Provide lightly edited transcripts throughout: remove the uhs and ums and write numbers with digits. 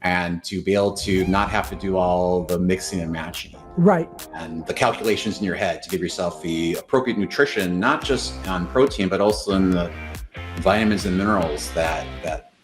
and to be able to not have to do all the mixing and matching. Right. And the calculations in your head to give yourself the appropriate nutrition, not just on protein, but also in the vitamins and minerals that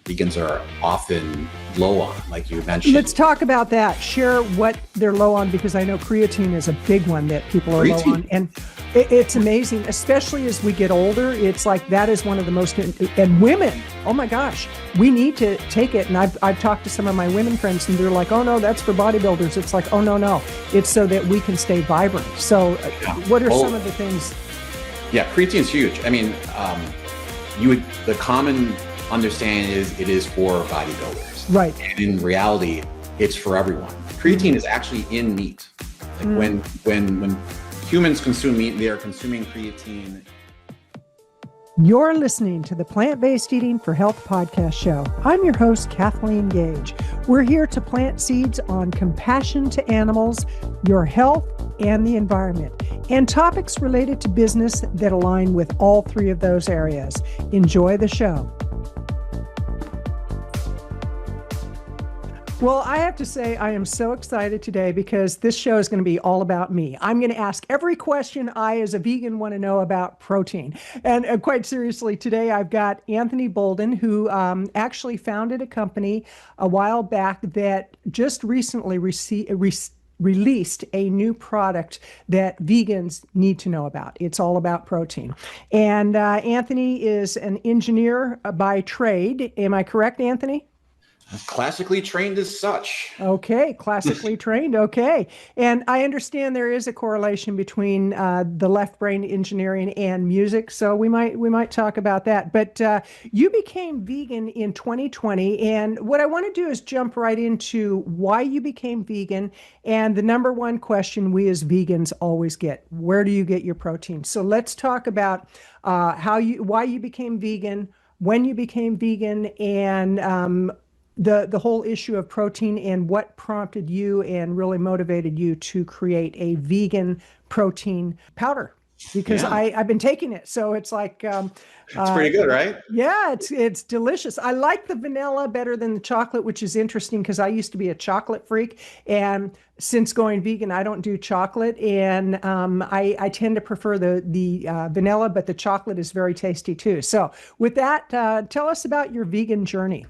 vegans are often low on, like you mentioned. Let's talk about that. Share what they're low on, because I know creatine is a big one that people are low on. And it's amazing, especially as we get older. It's like that is one of the most, and women, oh my gosh, we need to take it. And I've talked to some of my women friends and they're like, oh no, that's for bodybuilders. It's like, oh no, it's so that we can stay vibrant. So what are some of the things? Yeah, creatine is huge. I mean, the common understanding is it is for bodybuilders. Right. And in reality, it's for everyone. Creatine is actually in meat. Like when humans consume meat, they are consuming creatine. You're listening to the Plant-Based Eating for Health podcast show. I'm your host, Kathleen Gage. We're here to plant seeds on compassion to animals, your health, and the environment, and topics related to business that align with all three of those areas. Enjoy the show. Well, I have to say, I am so excited today because this show is going to be all about me. I'm going to ask every question I, as a vegan, want to know about protein. And quite seriously, today I've got Anthony Boldin, who actually founded a company a while back that just recently released a new product that vegans need to know about. It's all about protein. And Anthony is an engineer by trade. Am I correct, Anthony? Classically trained as such. Okay, classically trained. Okay. And I understand there is a correlation between the left brain engineering and music. So we might talk about that. But you became vegan in 2020. And what I want to do is jump right into why you became vegan. And the number one question we as vegans always get: where do you get your protein? So let's talk about why you became vegan, when you became vegan, and the whole issue of protein, and what prompted you and really motivated you to create a vegan protein powder, because I've been taking it. So it's like, it's pretty good, right? Yeah, it's delicious. I like the vanilla better than the chocolate, which is interesting because I used to be a chocolate freak. And since going vegan, I don't do chocolate. And I tend to prefer the vanilla, but the chocolate is very tasty too. So with that, tell us about your vegan journey.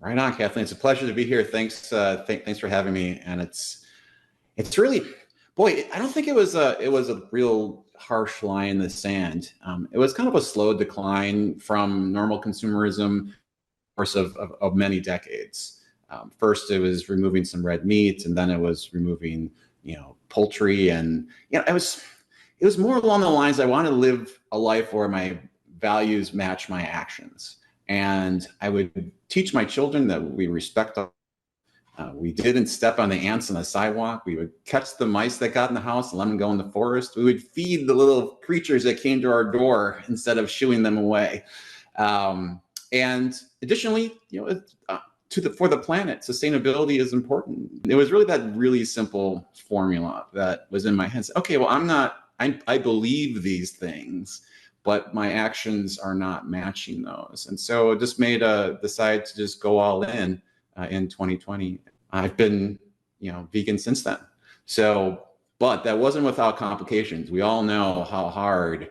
Right on, Kathleen. It's a pleasure to be here. Thanks for having me. And it's really, boy, I don't think it was a real harsh line in the sand. It was kind of a slow decline from normal consumerism, course of many decades. First, it was removing some red meat, and then it was removing, poultry, and it was more along the lines I want to live a life where my values match my actions. And I would teach my children that we respect. We didn't step on the ants on the sidewalk. We would catch the mice that got in the house and let them go in the forest. We would feed the little creatures that came to our door instead of shooing them away. And additionally, for the planet, sustainability is important. It was really that really simple formula that was in my head. Okay, well, I believe these things, but my actions are not matching those. And so just made a decide to just go all in 2020. I've been, vegan since then. So, but that wasn't without complications. We all know how hard,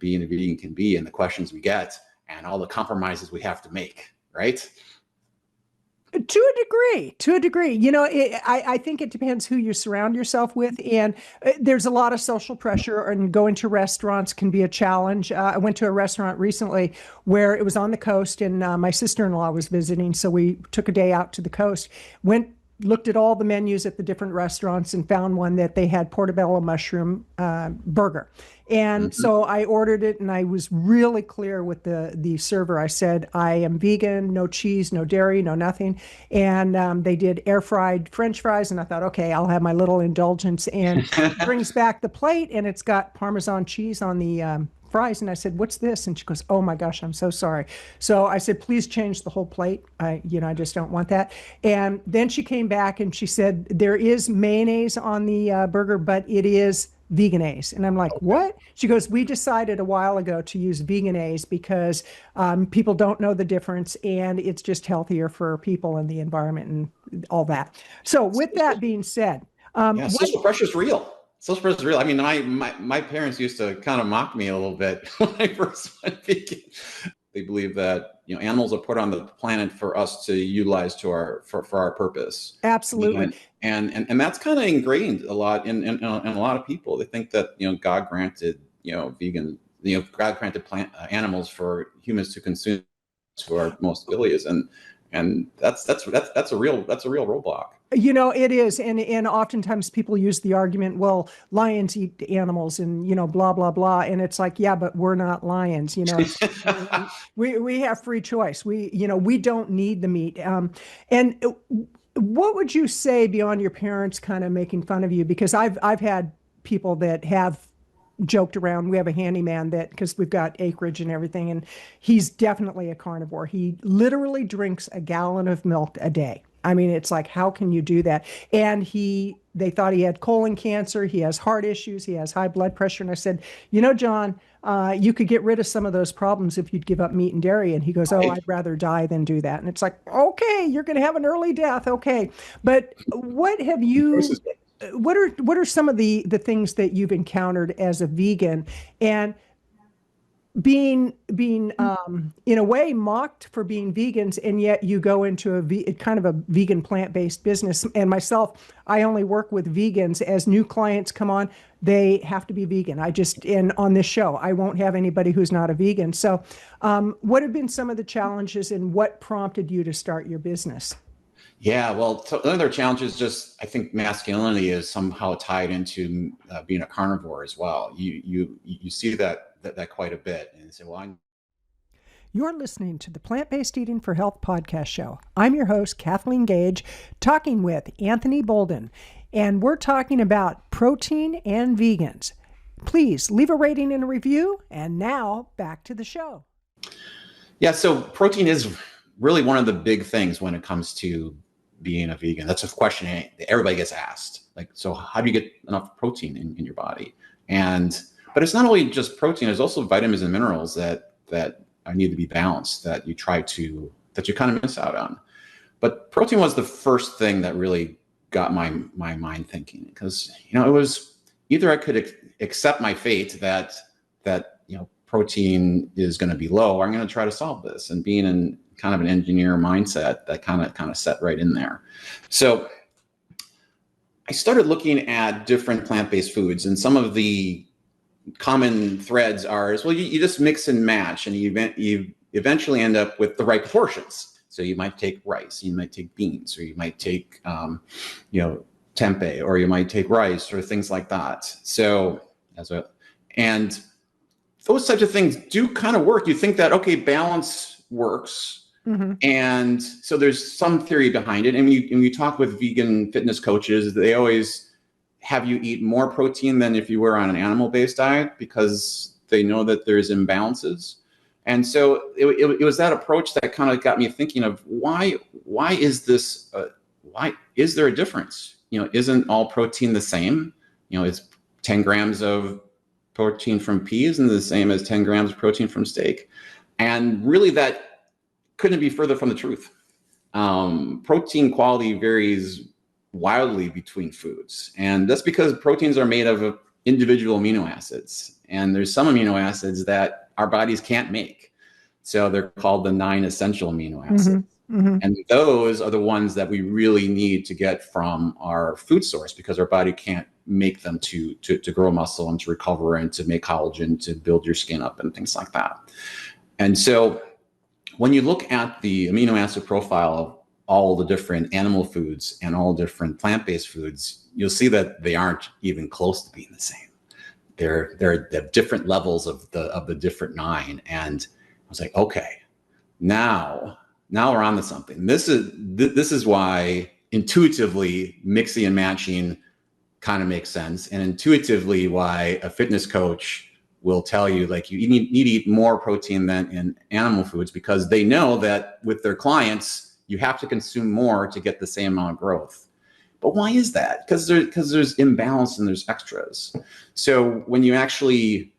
being a vegan can be, and the questions we get and all the compromises we have to make, right? To a degree, I think it depends who you surround yourself with. And there's a lot of social pressure, and going to restaurants can be a challenge. I went to a restaurant recently where it was on the coast, and my sister-in-law was visiting. So we took a day out to the coast, looked at all the menus at the different restaurants, and found one that they had portobello mushroom burger. And so I ordered it, and I was really clear with the server. I said, I am vegan, no cheese, no dairy, no nothing. And they did air fried French fries. And I thought, okay, I'll have my little indulgence. And brings back the plate, and it's got Parmesan cheese on the fries. And I said, what's this? And she goes, oh my gosh, I'm so sorry. So I said, please change the whole plate. I just don't want that. And then she came back and she said, there is mayonnaise on the burger, but it is Vegan-A's. And I'm like, what? She goes, we decided a while ago to use Vegan-A's because people don't know the difference, and it's just healthier for people and the environment and all that. So with that being said, social pressure is real. Social pressure is real. I mean, my parents used to kind of mock me a little bit when I first went vegan. They believe that, you know, animals are put on the planet for us to utilize for our purpose. Absolutely. And that's kind of ingrained a lot in a lot of people. They think that, you know, God granted, you know, God granted animals for humans to consume to our most bilious, and that's a real roadblock. You know, it is. And oftentimes people use the argument, well, lions eat animals and, you know, blah, blah, blah. And it's like, yeah, but we're not lions. You know, we have free choice. We don't need the meat. And what would you say beyond your parents kind of making fun of you? Because I've had people that have joked around. We have a handyman because we've got acreage and everything, and he's definitely a carnivore. He literally drinks a gallon of milk a day. I mean, it's like, how can you do that? And they thought he had colon cancer. He has heart issues. He has high blood pressure. And I said, you know, John, you could get rid of some of those problems if you'd give up meat and dairy. And he goes, oh, I'd rather die than do that. And it's like, okay, you're going to have an early death. Okay. But what are some of the things that you've encountered as a vegan, and being in a way mocked for being vegans, and yet you go into a kind of a vegan plant-based business? And myself, I only work with vegans. As new clients come on, they have to be vegan. And on this show, I won't have anybody who's not a vegan. So what have been some of the challenges, and what prompted you to start your business? Yeah, well, so another challenge is just, I think masculinity is somehow tied into being a carnivore as well. You see that quite a bit, and say, well, You're listening to the Plant-Based Eating for Health podcast show. I'm your host, Kathleen Gage, talking with Anthony Boldin, and we're talking about protein and vegans. Please leave a rating and a review, and now back to the show. Yeah, so protein is really one of the big things when it comes to being a vegan. That's a question that everybody gets asked. Like, so how do you get enough protein in your body? But it's not only just protein, there's also vitamins and minerals that need to be balanced, that you kind of miss out on. But protein was the first thing that really got my mind thinking, because, you know, it was either I could accept my fate that, you know, protein is going to be low, or I'm going to try to solve this. And being in kind of an engineer mindset, that kind of set right in there. So I started looking at different plant-based foods, and some of the common threads are, well, you just mix and match, and you eventually end up with the right proportions. So you might take rice, you might take beans, or you might take, tempeh, or you might take rice, or things like that. So and those types of things do kind of work. You think that, okay, balance works. Mm-hmm. And so there's some theory behind it. And when you talk with vegan fitness coaches, they always have you eat more protein than if you were on an animal-based diet, because they know that there's imbalances. And so it was that approach that kind of got me thinking of why is this? Why is there a difference? You know, isn't all protein the same? You know, is 10 grams of protein from peas and the same as 10 grams of protein from steak? And really, that couldn't be further from the truth. Protein quality varies wildly between foods, and that's because proteins are made of individual amino acids, and there's some amino acids that our bodies can't make. So they're called the 9 essential amino acids. Mm-hmm. Mm-hmm. And those are the ones that we really need to get from our food source, because our body can't make them to grow muscle and to recover and to make collagen to build your skin up and things like that. And so when you look at the amino acid profile of all the different animal foods and all different plant-based foods, you'll see that they aren't even close to being the same. They're different levels of the different 9. And I was like, okay, now we're on to something. This is why intuitively mixing and matching kind of makes sense, and intuitively why a fitness coach will tell you, like, you need to eat more protein than in animal foods, because they know that with their clients, you have to consume more to get the same amount of growth. But why is that? Because there's imbalance and there's extras. So when you actually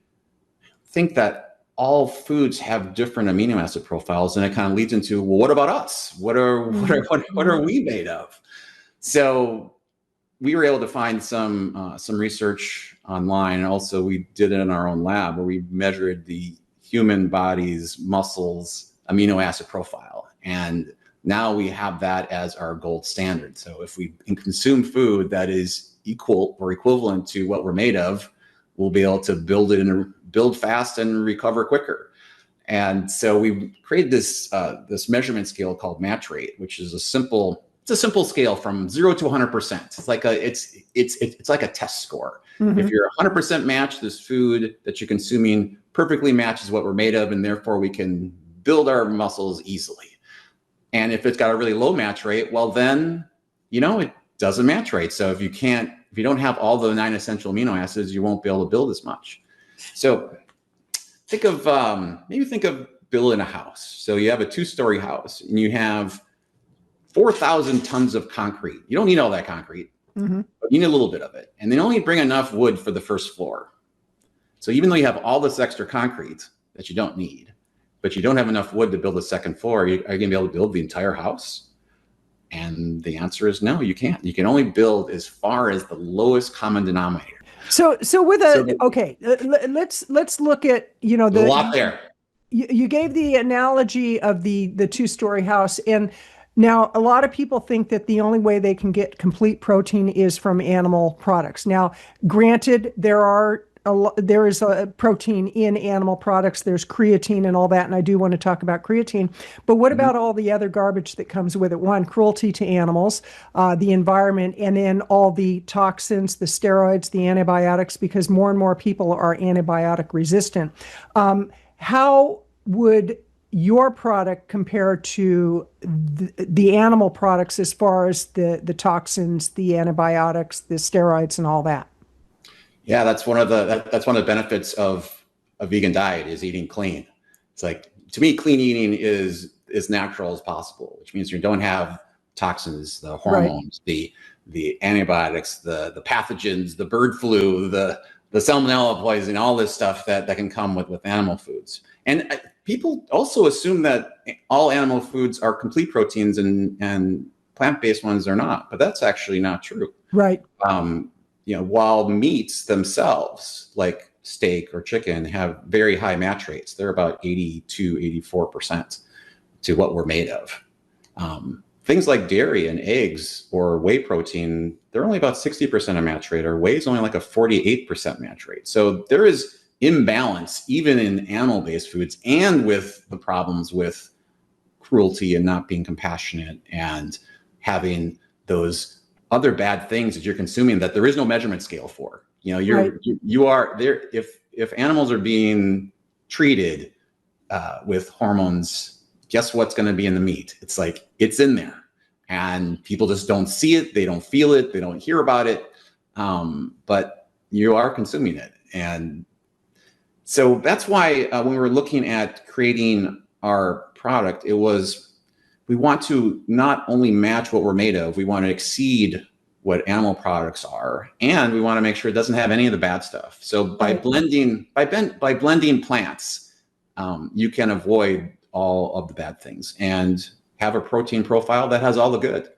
think that all foods have different amino acid profiles, and it kind of leads into, well, what about us? What are we made of? So we were able to find some research online, and also we did it in our own lab where we measured the human body's muscles amino acid profile, and now we have that as our gold standard. So if we consume food that is equal or equivalent to what we're made of, we'll be able to build fast and recover quicker. And so we created this measurement scale called match rate, which is a simple scale from 0 to 100%. It's like a test score. Mm-hmm. If you're 100% match, this food that you're consuming perfectly matches what we're made of, and therefore we can build our muscles easily. And if it's got a really low match rate, well, then, it doesn't match right. So if you don't have all the 9 essential amino acids, you won't be able to build as much. So think of building a house. So you have a 2-story house and you have 4,000 tons of concrete. You don't need all that concrete, mm-hmm. but you need a little bit of it. And they only bring enough wood for the first floor. So even though you have all this extra concrete that you don't need, but you don't have enough wood to build a second floor, are you going to be able to build the entire house? And the answer is no, you can't. You can only build as far as the lowest common denominator. So let's look at, there's a lot there. You gave the analogy of the 2-story house, and now a lot of people think that the only way they can get complete protein is from animal products. Now, granted, there is a protein in animal products. There's creatine and all that, and I do want to talk about creatine. But what about all the other garbage that comes with it? One, cruelty to animals, the environment, and then all the toxins, the steroids, the antibiotics, because more and more people are antibiotic resistant. How would your product compare to the animal products as far as the toxins, the antibiotics, the steroids, and all that? Yeah, that's one of the benefits of a vegan diet is eating clean. It's like, to me, clean eating is as natural as possible, which means you don't have toxins, the hormones, right. the antibiotics, the pathogens, the bird flu, the salmonella poisoning, all this stuff that can come with animal foods. And people also assume that all animal foods are complete proteins and plant-based ones are not, but that's actually not true. Right. While meats themselves, like steak or chicken, have very high match rates, they're about 82, 84% to what we're made of. Things like dairy and eggs or whey protein, they're only about 60% of match rate, or whey is only like a 48% match rate. So there is imbalance even in animal-based foods, and with the problems with cruelty and not being compassionate and having those other bad things that you're consuming that there is no measurement scale for. You are there. If animals are being treated with hormones, guess what's going to be in the meat? It's like, it's in there, and people just don't see it. They don't feel it. They don't hear about it. But you are consuming it. And so that's why when we were looking at creating our product, we want to not only match what we're made of, we want to exceed what animal products are, and we want to make sure it doesn't have any of the bad stuff. So by blending plants, you can avoid all of the bad things and have a protein profile that has all the good.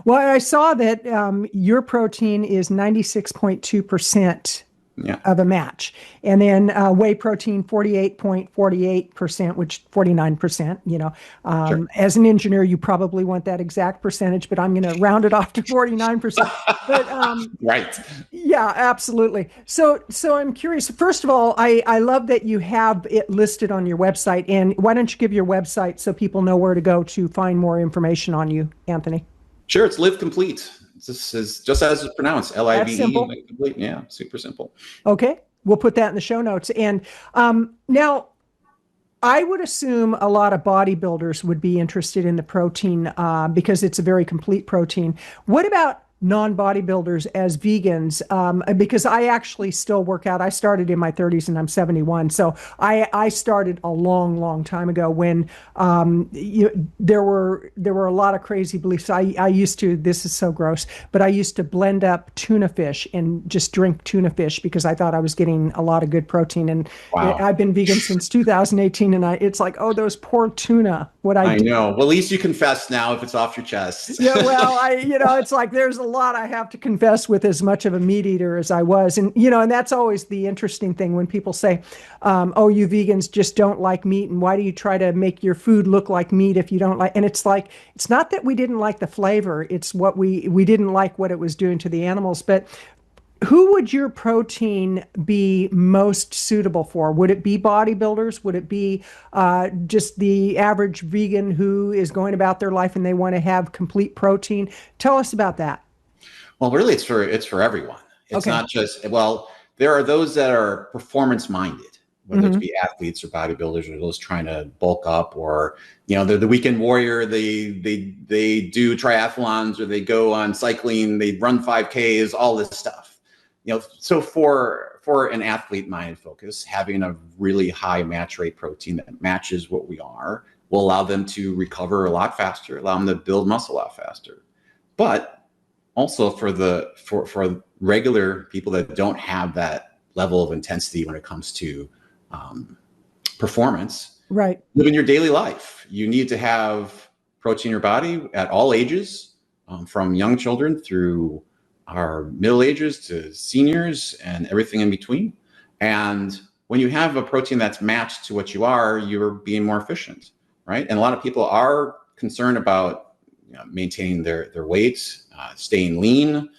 Well, I saw that your protein is 96.2%. Yeah. Of a match. And then whey protein, 48.48%, which 49%, sure. As an engineer, you probably want that exact percentage, but I'm going to round it off to 49%. But right. Yeah, absolutely. So I'm curious. First of all, I love that you have it listed on your website. And why don't you give your website so people know where to go to find more information on you, Anthony? Sure. It's Live Complete. This is just as it's pronounced, LIVE. Complete. Yeah, super simple. Okay, we'll put that in the show notes. And now, I would assume a lot of bodybuilders would be interested in the protein because it's a very complete protein. What about non-bodybuilders as vegans, because I actually still work out. I started in my 30s and I'm 71. So I started a long, long time ago when there were a lot of crazy beliefs. I used to, this is so gross, but I used to blend up tuna fish and just drink tuna fish because I thought I was getting a lot of good protein. And Wow. I've been vegan since 2018, and it's like, oh, those poor tuna. What I did. know. Well, at least you confess now if it's off your chest. Yeah, well, it's like there's a lot I have to confess with as much of a meat eater as I was. And, and that's always the interesting thing when people say, oh, you vegans just don't like meat. And why do you try to make your food look like meat if you don't like? And it's like, it's not that we didn't like the flavor. It's what we didn't like what it was doing to the animals. But who would your protein be most suitable for? Would it be bodybuilders? Would it be just the average vegan who is going about their life and they want to have complete protein? Tell us about that. Well, really, it's for everyone. It's not just, well, there are those that are performance minded, whether it be athletes or bodybuilders or those trying to bulk up, or, they're the weekend warrior. They do triathlons, or they go on cycling, they run 5Ks, all this stuff. So for an athlete-minded focus, having a really high match rate protein that matches what we are will allow them to recover a lot faster, allow them to build muscle a lot faster. But also for regular people that don't have that level of intensity when it comes to performance, right? Live in your daily life. You need to have protein in your body at all ages, from young children through our middle ages to seniors and everything in between. And when you have a protein that's matched to what you are, you're being more efficient, right? And a lot of people are concerned about maintaining their weight, staying lean,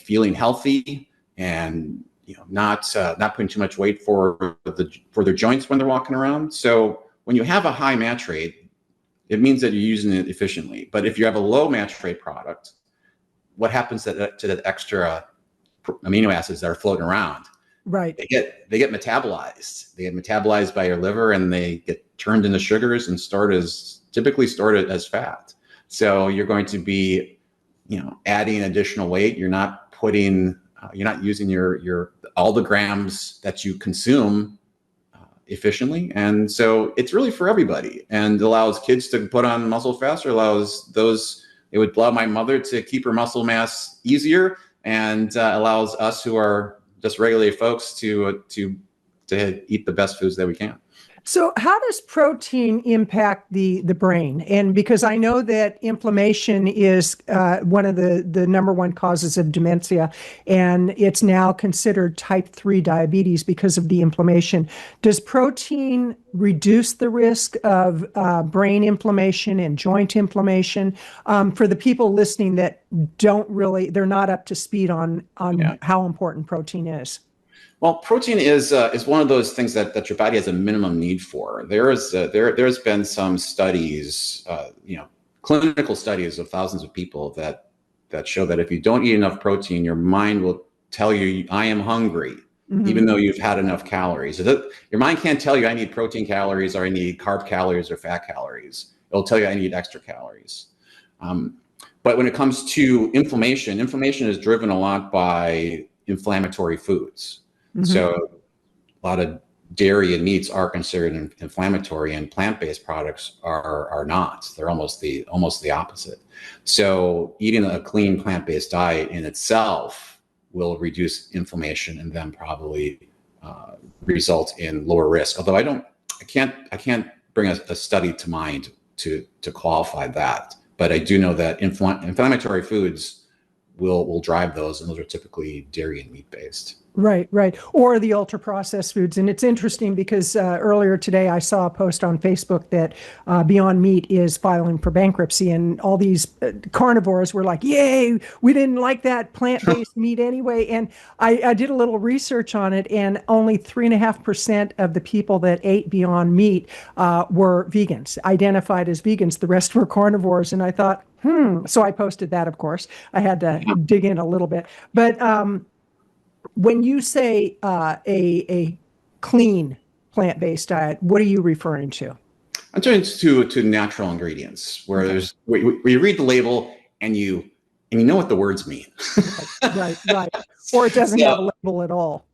feeling healthy, and not putting too much weight for their joints when they're walking around. So when you have a high match rate, it means that you're using it efficiently. But if you have a low match rate product, what happens to that extra amino acids that are floating around? Right. They get metabolized. They get metabolized by your liver, and they get turned into sugars and typically stored as fat. So you're going to be, adding additional weight. You're not using your all the grams that you consume efficiently. And so it's really for everybody, and allows kids to put on muscle faster, it would allow my mother to keep her muscle mass easier, and allows us who are just regular folks to eat the best foods that we can. So how does protein impact the brain? And because I know that inflammation is one of the number one causes of dementia, and it's now considered type 3 diabetes because of the inflammation. Does protein reduce the risk of brain inflammation and joint inflammation? For the people listening that they're not up to speed on how important protein is. Well, protein is one of those things that your body has a minimum need for. There's been some studies, clinical studies of thousands of people that show that if you don't eat enough protein, your mind will tell you, I am hungry, even though you've had enough calories. So your mind can't tell you I need protein calories, or I need carb calories or fat calories. It'll tell you I need extra calories. But when it comes to inflammation is driven a lot by inflammatory foods. So a lot of dairy and meats are considered inflammatory, and plant-based products are not. They're almost the opposite. So eating a clean plant-based diet in itself will reduce inflammation, and then probably result in lower risk. Although I can't bring a study to mind to qualify that, but I do know that inflammatory foods will drive those, and those are typically dairy and meat based. Right. Or the ultra processed foods. And it's interesting because earlier today I saw a post on Facebook that Beyond Meat is filing for bankruptcy, and all these carnivores were like, yay, we didn't like that plant-based meat anyway. And I did a little research on it, and only 3.5% of the people that ate Beyond Meat were vegans, identified as vegans. The rest were carnivores. And I thought, so I posted that, of course. I had to dig in a little bit. But when you say a clean plant-based diet, what are you referring to? I'm talking to natural ingredients, where you read the label and you and you know what the words mean. Right. Or it doesn't have a label at all.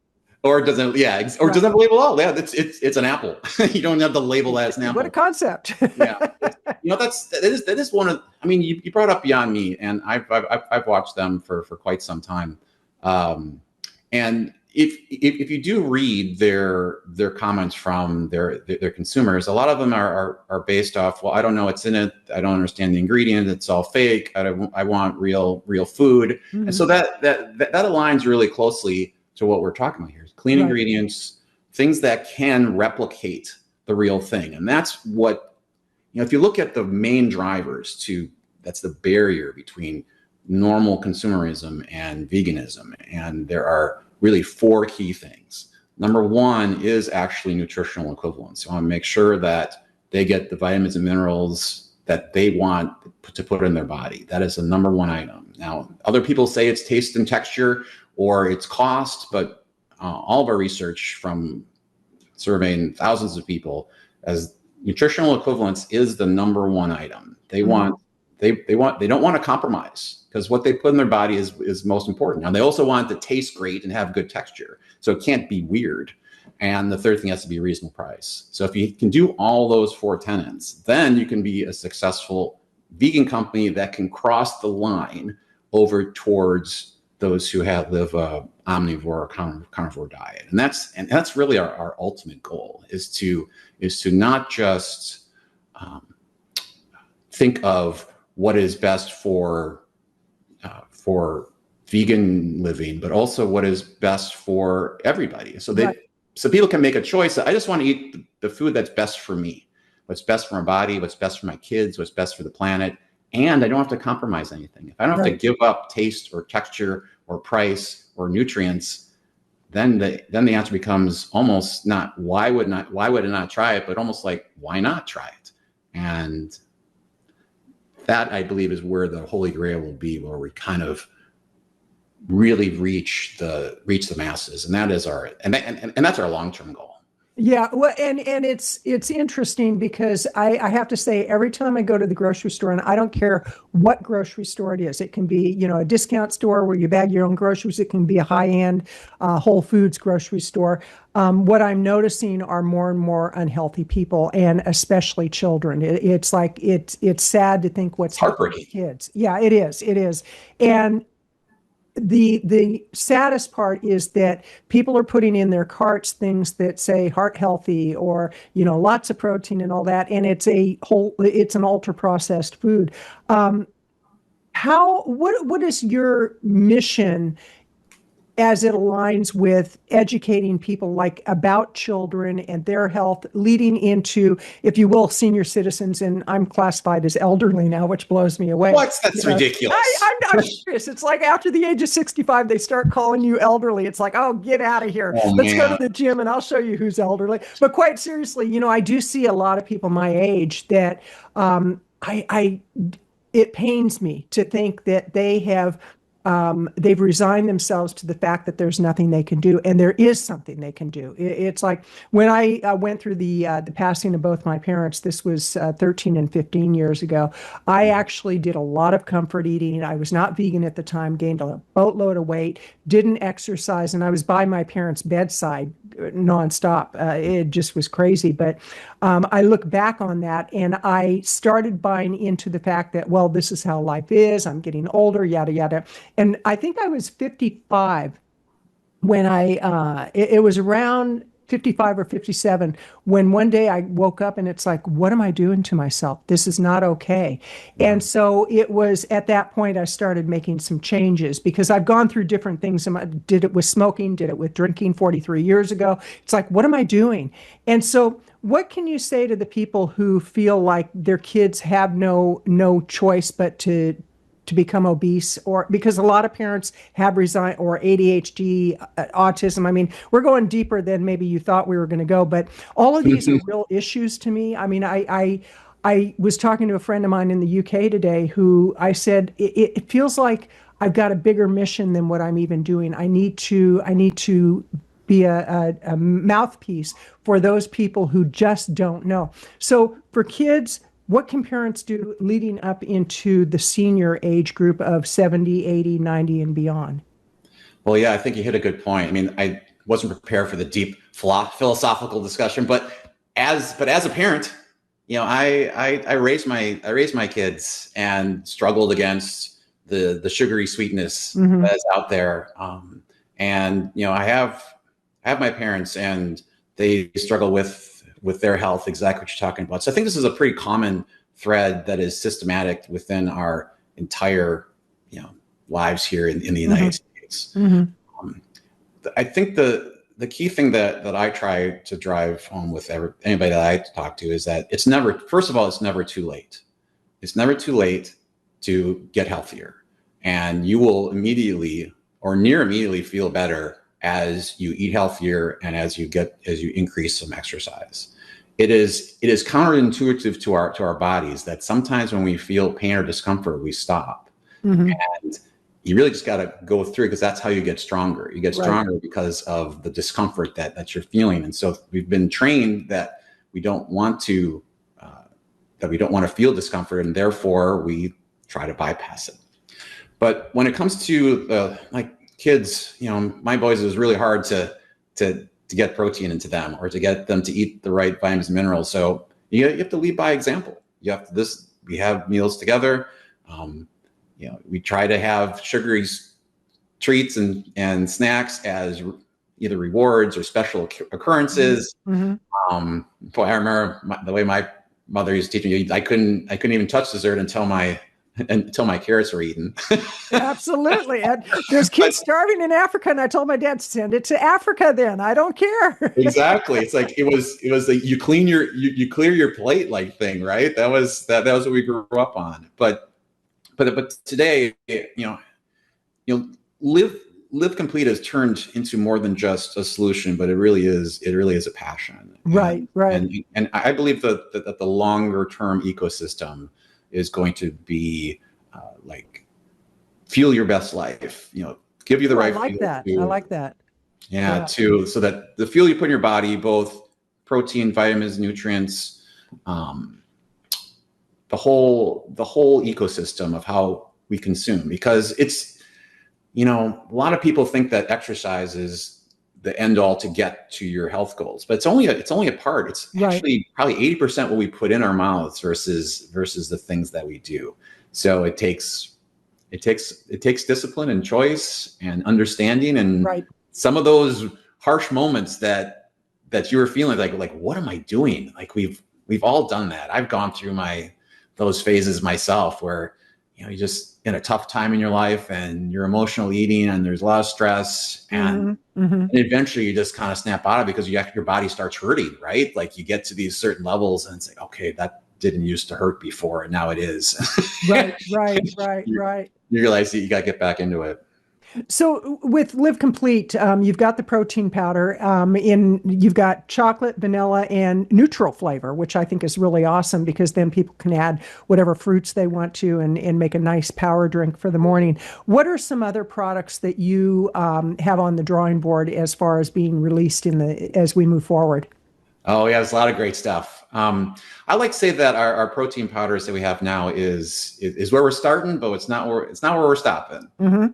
Or it doesn't, or it doesn't have a label at all. Yeah, it's an apple. You don't have to label that as an apple. What a concept. Yeah, that is one of. I mean, you brought up Beyond Meat, and I've watched them for quite some time, and if you do read their comments from their consumers, a lot of them are based off, well, I don't know what's in it, I don't understand the ingredient, it's all fake, I want real food. Mm-hmm. And so that aligns really closely to what we're talking about here. Clean ingredients, things that can replicate the real thing. And that's what, if you look at the main drivers that's the barrier between normal consumerism and veganism. And there are really 4 key things. Number 1 is actually nutritional equivalence. You want to make sure that they get the vitamins and minerals that they want to put in their body. That is the number 1 item. Now, other people say it's taste and texture or it's cost, but all of our research from surveying thousands of people as nutritional equivalence is the number 1 item. They don't want to compromise, because what they put in their body is most important. Now, they also want it to taste great and have good texture, so it can't be weird. And the third thing has to be a reasonable price. So if you can do all those 4 tenets, then you can be a successful vegan company that can cross the line over towards those who live a omnivore or carnivore diet. And that's really our ultimate goal, is to not just think of what is best for vegan living, but also what is best for everybody. So people can make a choice. I just want to eat the food that's best for me, what's best for my body, what's best for my kids, what's best for the planet. And I don't have to compromise anything. If I don't have to give up taste or texture or price or nutrients, then the answer becomes almost not why would I not try it, but almost like, why not try it? And that, I believe, is where the Holy Grail will be, where we kind of really reach the masses, and that's our long-term goal. Yeah, well, and it's interesting because I have to say, every time I go to the grocery store, and I don't care what grocery store it is, it can be, a discount store where you bag your own groceries, it can be a high-end Whole Foods grocery store. What I'm noticing are more and more unhealthy people, and especially children. It's like it's sad to think what's happening to kids. Yeah, it is, and the saddest part is that people are putting in their carts things that say heart healthy or lots of protein and all that, and it's an ultra processed food. What is your mission as it aligns with educating people about children and their health, leading into, if you will, senior citizens? And I'm classified as elderly now, which blows me away. What? That's ridiculous. I'm serious. It's like after the age of 65, they start calling you elderly. It's like, oh, get out of here. Let's go to the gym and I'll show you who's elderly. But quite seriously, I do see a lot of people my age that it pains me to think that they've resigned themselves to the fact that there's nothing they can do, and there is something they can do. It's like when I went through the passing of both my parents. This was 13 and 15 years ago. I actually did a lot of comfort eating. I was not vegan at the time, gained a boatload of weight, didn't exercise, and I was by my parents' bedside nonstop. It just was crazy. But I look back on that, and I started buying into the fact that, well, this is how life is. I'm getting older, yada, yada. And I think I was 55 when it was around 55 or 57 when one day I woke up and it's like, what am I doing to myself? This is not okay. And so it was at that point I started making some changes, because I've gone through different things. I did it with smoking, did it with drinking 43 years ago. It's like, what am I doing? And so what can you say to the people who feel like their kids have no choice but to become obese, or because a lot of parents have resigned, or ADHD, autism? I mean, we're going deeper than maybe you thought we were going to go, but all of these are real issues to me. I mean, I was talking to a friend of mine in the UK today who I said, it feels like I've got a bigger mission than what I'm even doing. I need to be a mouthpiece for those people who just don't know. So for kids, What can parents do leading up into the senior age group of 70, 80, 90, and beyond? Well, yeah, I think you hit a good point. I mean, I wasn't prepared for the deep philosophical discussion, but as a parent, I raised my kids and struggled against the sugary sweetness Mm-hmm. that's out there. And I have my parents, and they struggle with their health, exactly what you're talking about. So I think this is a pretty common thread that is systematic within our entire lives here in the United States. Mm-hmm. I think the key thing that I try to drive home with anybody that I talk to is that first of all, it's never too late. It's never too late to get healthier, and you will immediately or near immediately feel better as you eat healthier and as you increase some exercise. It is counterintuitive to our bodies that sometimes when we feel pain or discomfort, we stop. Mm-hmm. And you really just got to go through, because that's how you get stronger. You get stronger because of the discomfort that you're feeling. And so we've been trained that we don't want to feel discomfort, and therefore we try to bypass it. But when it comes to like kids, my boys, it was really hard to get protein into them or to get them to eat the right vitamins and minerals. So you have to lead by example. We have meals together. We try to have sugary treats and snacks as either rewards or special occurrences. Mm-hmm. Boy, I remember the way my mother used to teach me. I couldn't even touch dessert until my carrots were eaten. Absolutely. And there's kids starving in Africa, and I told my dad, send it to Africa then. I don't care. Exactly. It's like it was like you clear your plate like thing, right? That was what we grew up on. But today, live complete has turned into more than just a solution, but it really is a passion. Right. And I believe that the longer term ecosystem is going to be like fuel your best life. Give you the right. I like that. I like that. Yeah. So that the fuel you put in your body, both protein, vitamins, nutrients, the whole ecosystem of how we consume, because it's, a lot of people think that exercise is the end all to get to your health goals, but it's only a part. It's actually probably 80% what we put in our mouths versus the things that we do. So it takes discipline and choice and understanding, and some of those harsh moments that you were feeling like what am I doing? Like we've all done that. I've gone through those phases myself where you're just in a tough time in your life and you're emotional eating and there's a lot of stress, and eventually you just kind of snap out of it because your body starts hurting, right? Like you get to these certain levels and it's like, okay, that didn't used to hurt before and now it is. Right. You realize that you got to get back into it. So with Live Complete, you've got the protein powder, you've got chocolate, vanilla, and neutral flavor, which I think is really awesome because then people can add whatever fruits they want to and make a nice power drink for the morning. What are some other products that you have on the drawing board as far as being released as we move forward? Oh yeah, there's a lot of great stuff. I like to say that our protein powders that we have now is where we're starting, but it's not where we're stopping. Mm-hmm.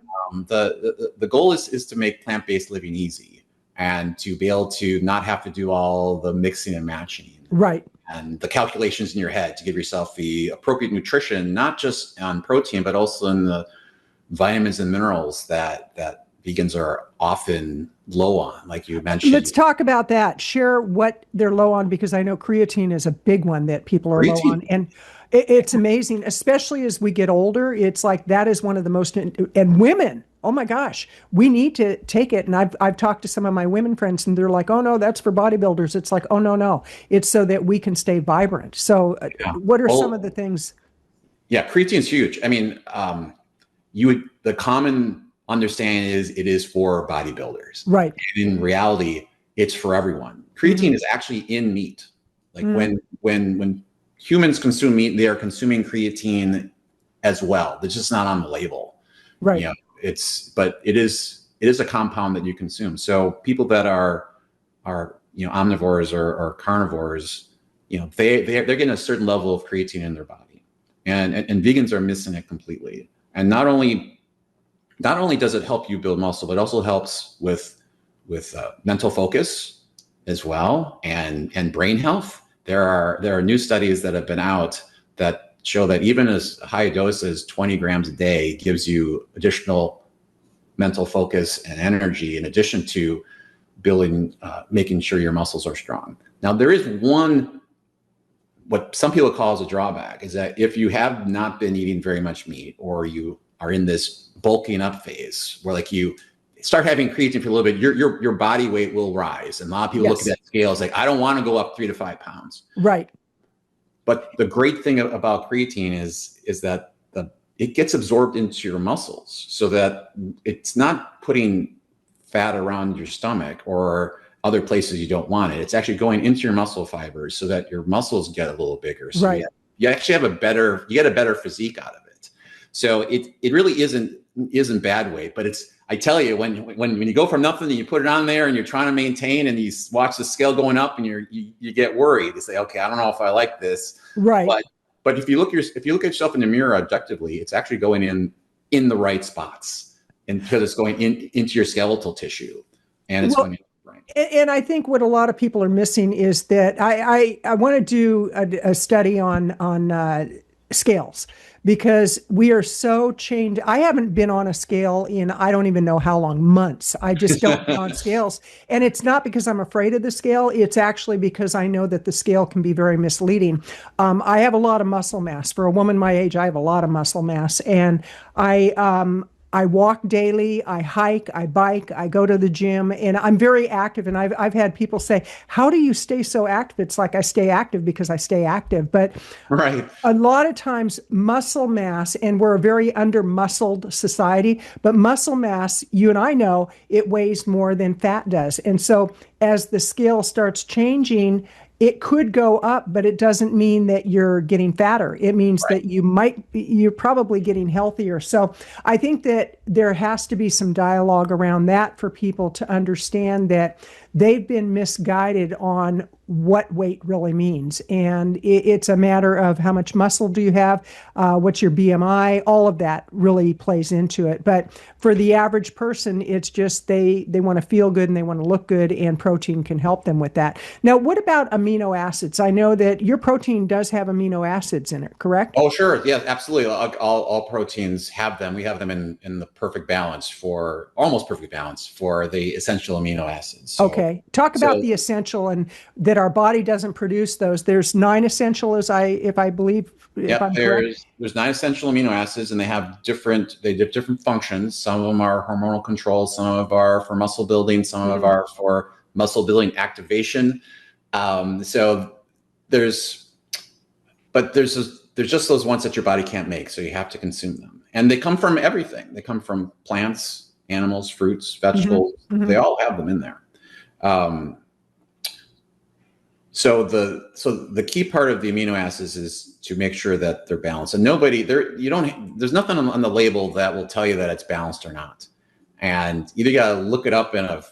The goal is to make plant-based living easy and to be able to not have to do all the mixing and matching, right, and the calculations in your head to give yourself the appropriate nutrition, not just on protein, but also in the vitamins and minerals that vegans are often low on, like you mentioned. Let's talk about that. Share what they're low on, because I know creatine is a big one that people are low on. And it's amazing, especially as we get older. It's like that is one of the most, and women, oh my gosh, we need to take it. And I've talked to some of my women friends and they're like, oh no, that's for bodybuilders. It's like, oh no, it's so that we can stay vibrant. So what are some of the things? Yeah, creatine is huge. I mean, the common understanding is it is for bodybuilders. Right. And in reality, it's for everyone. Creatine is actually in meat. Like when humans consume meat, they are consuming creatine as well. It's just not on the label. Right. But it is a compound that you consume. So people that are omnivores or carnivores, they're getting a certain level of creatine in their body, and vegans are missing it completely. And not only does it help you build muscle, but it also helps with mental focus as well, and brain health. There are new studies that have been out that show that even as high a dose as 20 grams a day gives you additional mental focus and energy, in addition to building, making sure your muscles are strong. Now, there is what some people call as a drawback, is that if you have not been eating very much meat, or you are in this bulking up phase where like you start having creatine for a little bit, your body weight will rise. And a lot of people look at that scale, it's like, I don't want to go up 3 to 5 pounds. Right. But the great thing about creatine is that it gets absorbed into your muscles, so that it's not putting fat around your stomach or other places you don't want it. It's actually going into your muscle fibers so that your muscles get a little bigger. So you actually have you get a better physique out of it. So it really isn't bad weight, but I tell you, when you go from nothing and you put it on there and you're trying to maintain, and you watch the scale going up, and you get worried. You say, okay, I don't know if I like this. Right. But if you look at yourself in the mirror objectively, it's actually going in the right spots, and because it's going into your skeletal tissue, and it's going in. And I think what a lot of people are missing is that I want to do a study on scales, because we are so chained. I haven't been on a scale in, I don't even know how long, months. I just don't be on scales. And it's not because I'm afraid of the scale. It's actually because I know that the scale can be very misleading. I have a lot of muscle mass. For a woman my age, I have a lot of muscle mass. And I walk daily, I hike, I bike, I go to the gym, and I'm very active. And I've had people say, how do you stay so active? It's like, I stay active because I stay active. But a lot of times muscle mass, and we're a very under-muscled society, but muscle mass, you and I know, it weighs more than fat does. And so as the scale starts changing, it could go up, but it doesn't mean that you're getting fatter. It means that you're probably getting healthier. So I think that there has to be some dialogue around that for people to understand that they've been misguided on what weight really means. And it's a matter of how much muscle do you have, what's your BMI, all of that really plays into it. But for the average person, it's just they want to feel good and they want to look good, and protein can help them with that. Now, what about amino acids? I know that your protein does have amino acids in it, correct? Oh, sure. Yeah, absolutely. All proteins have them. We have them in the perfect balance, for almost perfect balance, for the essential amino acids. So, okay. Talk about the essential, and that our body doesn't produce those. There's 9 essential, if I believe. Yeah, there's 9 essential amino acids, and they have different functions. Some of them are hormonal control, some of them are for muscle building, some of them are for muscle building activation. So there's just those ones that your body can't make, so you have to consume them. And they come from everything. They come from plants, animals, fruits, vegetables. They all have them in there. So the key part of the amino acids is to make sure that they're balanced. And there's nothing on the label that will tell you that it's balanced or not. And either you got to look it up in a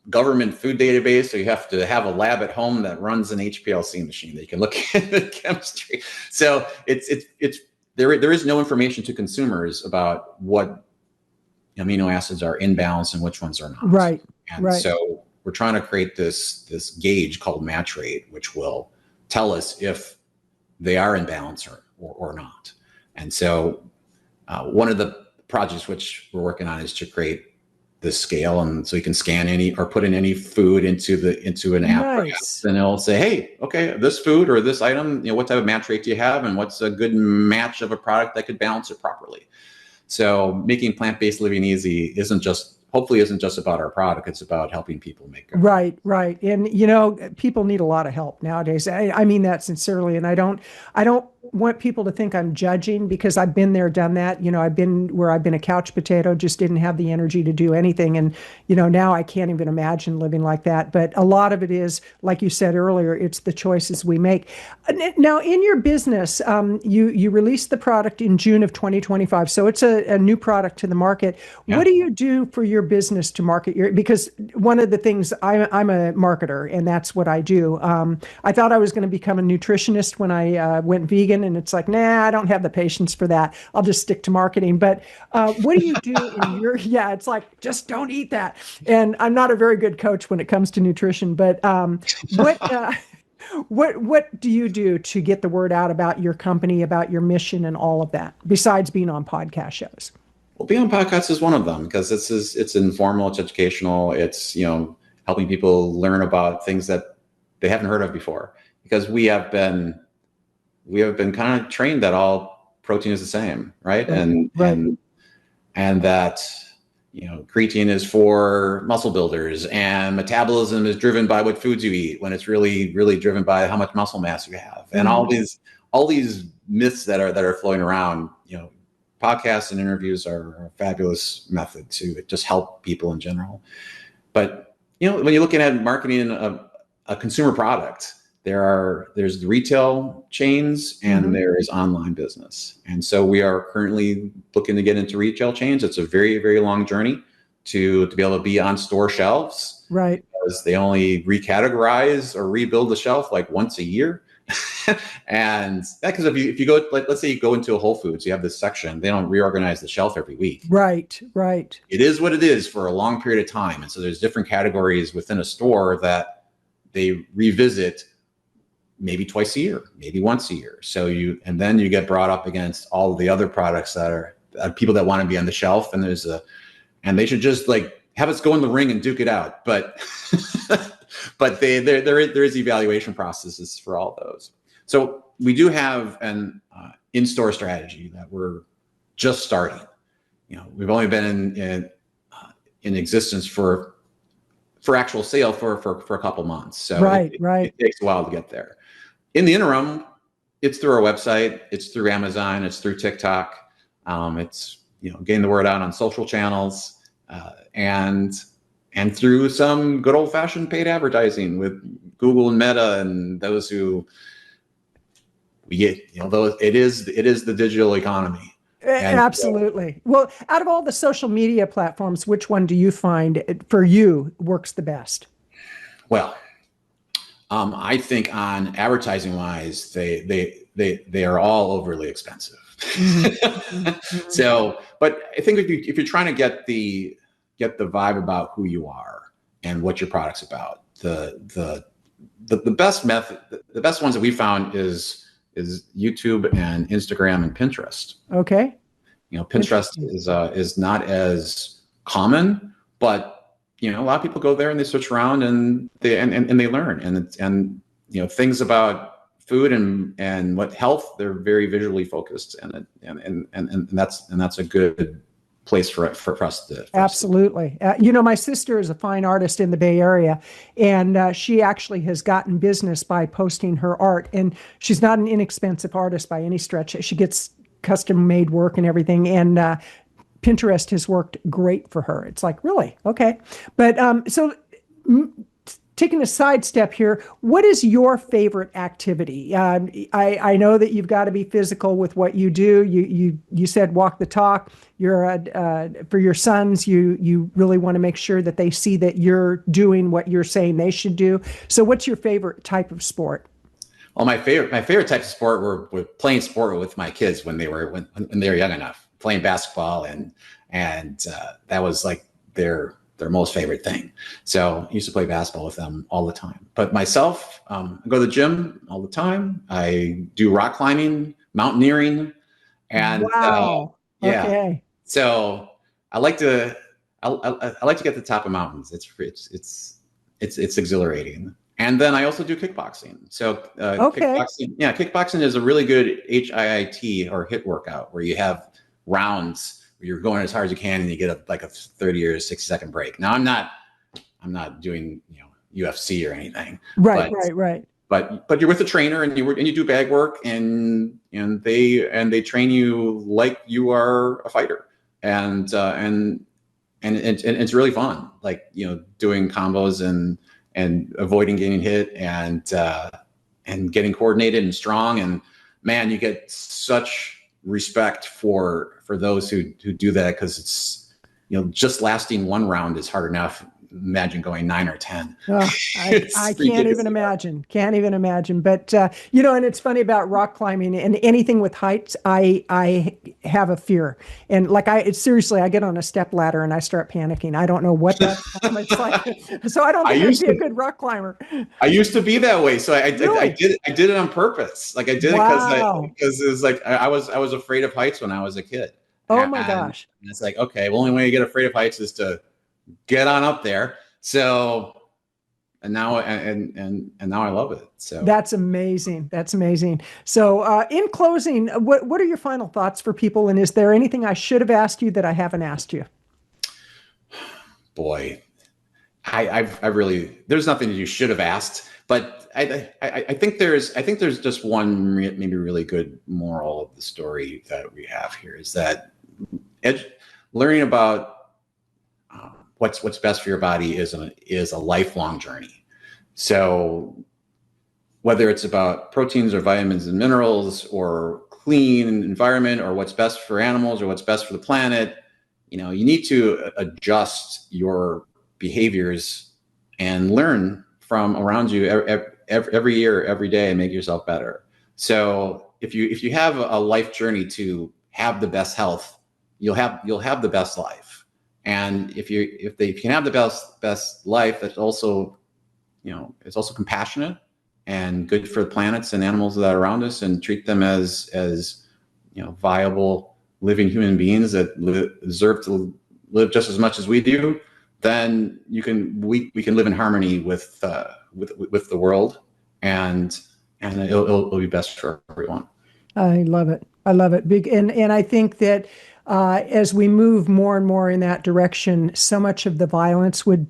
government food database, or you have to have a lab at home that runs an HPLC machine that you can look at the chemistry. So there is no information to consumers about what amino acids are in balance and which ones are not. Right. And so we're trying to create this gauge called match rate, which will tell us if they are in balance or not. And so one of the projects which we're working on is to create this scale, and so you can scan any or put in any food into an app, perhaps, and it'll say, hey, okay, this food or this item, what type of match rate do you have, and what's a good match of a product that could balance it properly. So making plant-based living easy hopefully isn't just about our product. It's about helping people make it. Right. And people need a lot of help nowadays. I mean that sincerely, and I don't want people to think I'm judging because I've been there, done that. I've been where I've been a couch potato, just didn't have the energy to do anything. And, now I can't even imagine living like that. But a lot of it is, like you said earlier, it's the choices we make. Now, in your business, you released the product in June of 2025. So it's a new product to the market. Yeah. What do you do for your business to market because one of the things I'm a marketer and that's what I do. I thought I was going to become a nutritionist when I went vegan. And it's like, nah, I don't have the patience for that. I'll just stick to marketing. But what do you do in your, it's like, just don't eat that. And I'm not a very good coach when it comes to nutrition, but what do you do to get the word out about your company, about your mission and all of that, besides being on podcast shows? Well, being on podcasts is one of them because it's informal, it's educational, it's, helping people learn about things that they haven't heard of before. Because we have been kind of trained that all protein is the same, right? And that creatine is for muscle builders, and metabolism is driven by what foods you eat, when it's really, really driven by how much muscle mass you have, and all these myths that are floating around. Podcasts and interviews are a fabulous method to just help people in general. But when you're looking at marketing a consumer product, there's the retail chains and there is online business. And so we are currently looking to get into retail chains. It's a very, very long journey to be able to be on store shelves. Right. Because they only recategorize or rebuild the shelf like once a year. And because if you go, let's say you go into a Whole Foods, you have this section, they don't reorganize the shelf every week. Right. It is what it is for a long period of time. And so there's different categories within a store that they revisit maybe twice a year, maybe once a year. And then you get brought up against all of the other products that are people that want to be on the shelf, and and they should just like have us go in the ring and duke it out. But there is evaluation processes for all those. So we do have an in-store strategy that we're just starting. We've only been in existence for actual sale for a couple months. So it takes a while to get there. In the interim, it's through our website, it's through Amazon, it's through TikTok. It's getting the word out on social channels, and through some good old fashioned paid advertising with Google and Meta and those who we get. It is the digital economy. And absolutely. Well, out of all the social media platforms, which one do you find for you works the best? Well, I think on advertising wise, they are all overly expensive. So, but I think if you're trying to get the vibe about who you are and what your product's about, the best method, the best ones that we found is YouTube and Instagram and Pinterest. Okay. Pinterest is not as common, but a lot of people go there and they switch around and they learn and things about food and what health, they're very visually focused, and that's a good place for us to. Absolutely. My sister is a fine artist in the Bay Area, and she actually has gotten business by posting her art, and she's not an inexpensive artist by any stretch. She gets custom made work and everything. And, Pinterest has worked great for her. It's like, really? Okay. But taking a sidestep here, what is your favorite activity? I know that you've got to be physical with what you do. You said walk the talk. You're for your sons. You really want to make sure that they see that you're doing what you're saying they should do. So, what's your favorite type of sport? Well, my favorite type of sport were playing sport with my kids when they were young enough. Playing basketball and that was like their most favorite thing. So I used to play basketball with them all the time. But myself, I go to the gym all the time. I do rock climbing, mountaineering, and wow. Yeah. Okay. So I like to get to the top of mountains. It's exhilarating. And then I also do kickboxing. So kickboxing is a really good HIIT or HIIT workout where you have rounds where you're going as hard as you can and you get a 30 or 60 second break. Now I'm not doing UFC or anything. Right. but you're with a trainer and you do bag work and they train you like you are a fighter. And it's really fun, like, doing combos and avoiding getting hit and getting coordinated and strong. And man, you get such respect for those who do that, because it's, just lasting one round is hard enough. Imagine going 9 or 10. Oh, I can't even imagine. Can't even imagine. But, and it's funny about rock climbing and anything with heights, I have a fear. And like seriously, I get on a step ladder and I start panicking. I don't know what that's like. So I don't think I'd be a good rock climber. I used to be that way. So I did it on purpose. Like I did it because it was like, I was afraid of heights when I was a kid. Oh my gosh. And it's like, okay, well, the only way you get afraid of heights is to get on up there. So, and now I love it. So that's amazing. That's amazing. So, in closing, what are your final thoughts for people? And is there anything I should have asked you that I haven't asked you? Boy, I really, there's nothing that you should have asked, but I think there's just one maybe really good moral of the story that we have here, is that learning about what's best for your body is a lifelong journey. So whether it's about proteins or vitamins and minerals or clean environment or what's best for animals or what's best for the planet, you need to adjust your behaviors and learn from around you every year, every day, and make yourself better. So if you have a life journey to have the best health, you'll have the best life. And if you can have the best life, that's also, it's also compassionate and good for the planets and animals that are around us, and treat them as viable living human beings that deserve to live just as much as we do, then we can live in harmony with the world, and it'll be best for everyone. I love it. I love it. And I think that as we move more and more in that direction, so much of the violence would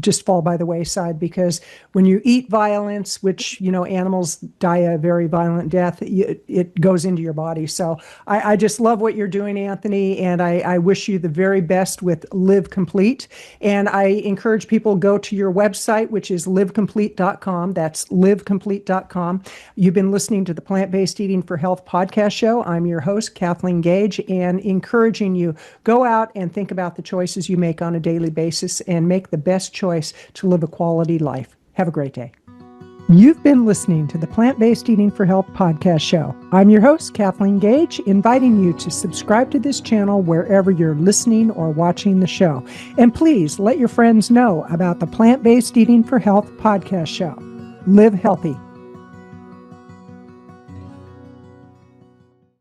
just fall by the wayside, because when you eat violence, which, animals die a very violent death, it goes into your body. So I just love what you're doing, Anthony, and I wish you the very best with Live Complete. And I encourage people, go to your website, which is livecomplete.com. That's livecomplete.com. You've been listening to the Plant-Based Eating for Health podcast show. I'm your host, Kathleen Gage, and encouraging you, go out and think about the choices you make on a daily basis and make the best choice to live a quality life. Have a great day. You've been listening to the Plant-Based Eating for Health podcast show. I'm your host, Kathleen Gage, inviting you to subscribe to this channel wherever you're listening or watching the show. And please let your friends know about the Plant-Based Eating for Health podcast show. Live healthy.